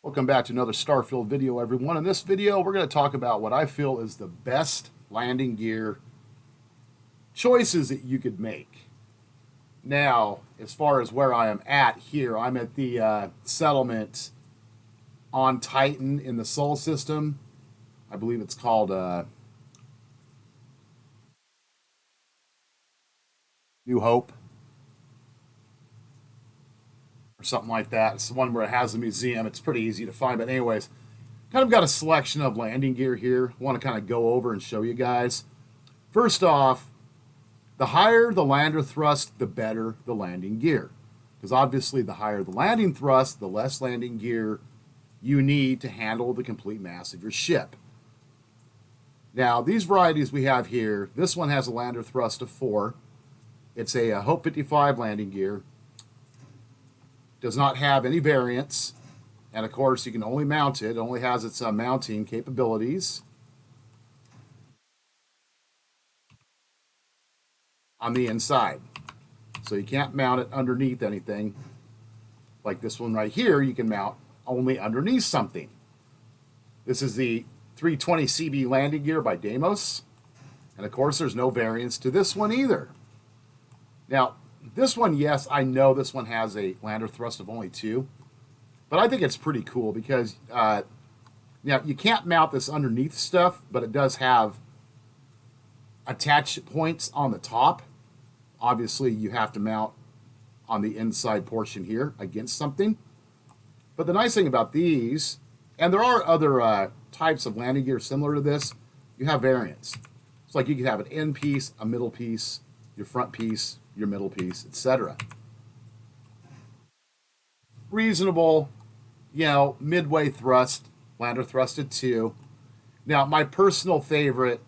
Welcome back to another STARFIELD video, everyone. In this video, we're going to talk about what I feel is the best landing gear choices that you could make. Now, as far as where I am at here, I'm at the settlement on Titan in the Sol system. I believe it's called New Hope or something like that. It's the one where it has a museum. It's pretty easy to find. But anyways, kind of got a selection of landing gear here. I want to kind of go over and show you guys. First off, the higher the lander thrust, the better the landing gear. Because obviously the higher the landing thrust, the less landing gear you need to handle the complete mass of your ship. Now, these varieties we have here, this one has a lander thrust of 4. It's a Hope 55 landing gear. Does not have any variants, and of course you can only mount it. It only has its mounting capabilities on the inside, so you can't mount it underneath anything. Like this one right here, you can mount only underneath something. This is the 320 CB landing gear by Deimos, and of course there's no variants to this one either. Now, this one, yes, I know this one has a lander thrust of only 2, but I think it's pretty cool because now you can't mount this underneath stuff, but it does have attach points on the top. Obviously, you have to mount on the inside portion here against something. But the nice thing about these, and there are other types of landing gear similar to this, you have variants. It's like you can have an end piece, a middle piece, your front piece, your middle piece, etc. Reasonable, midway thrust, lander thrusted 2. Now, my personal favorite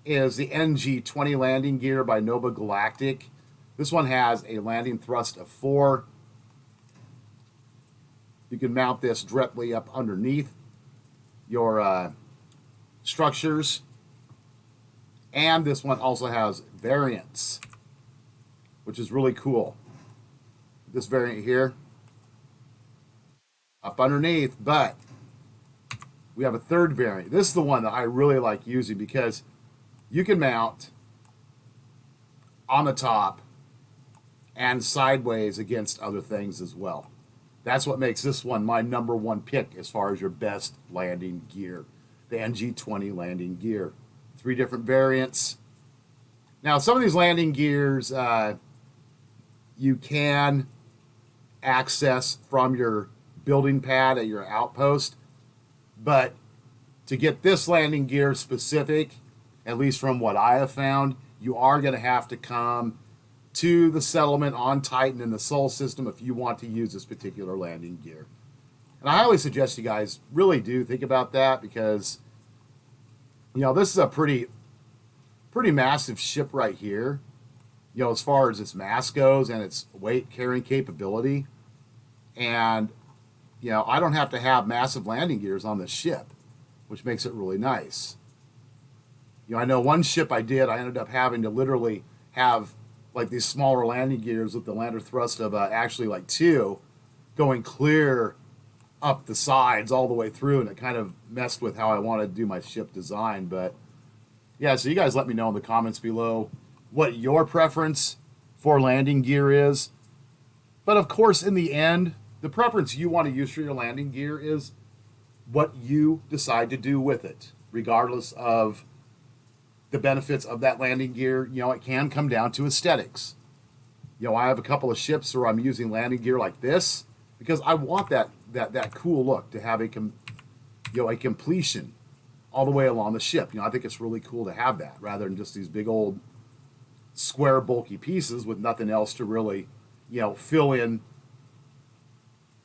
is the NG-20 landing gear by Nova Galactic. This one has a landing thrust of 4. You can mount this directly up underneath your structures. And this one also has variants, which is really cool. This variant here, up underneath, but we have a third variant. This is the one that I really like using because you can mount on the top and sideways against other things as well. That's what makes this one my #1 pick as far as your best landing gear, the NG-20 landing gear. 3 different variants. Now, some of these landing gears you can access from your building pad at your outpost, but to get this landing gear specific, at least from what I have found, you are going to have to come to the settlement on Titan in the Sol system if you want to use this particular landing gear. And I highly suggest you guys really do think about that because, this is a pretty massive ship right here, as far as its mass goes and its weight carrying capability. And, I don't have to have massive landing gears on this ship, which makes it really nice. I know one ship I ended up having to literally have like these smaller landing gears with the lander thrust of actually like 2 going clear up the sides all the way through, and it kind of messed with how I wanted to do my ship design. But yeah, so you guys let me know in the comments below what your preference for landing gear is. But of course, in the end, the preference you want to use for your landing gear is what you decide to do with it, regardless of the benefits of that landing gear. It can come down to aesthetics. I have a couple of ships where I'm using landing gear like this because I want that cool look, to have a completion all the way along the ship. I think it's really cool to have that rather than just these big old square bulky pieces with nothing else to really, fill in,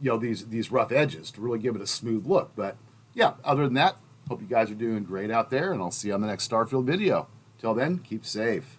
these rough edges to really give it a smooth look. But yeah, other than that, hope you guys are doing great out there, and I'll see you on the next STARFIELD video. Till then, keep safe.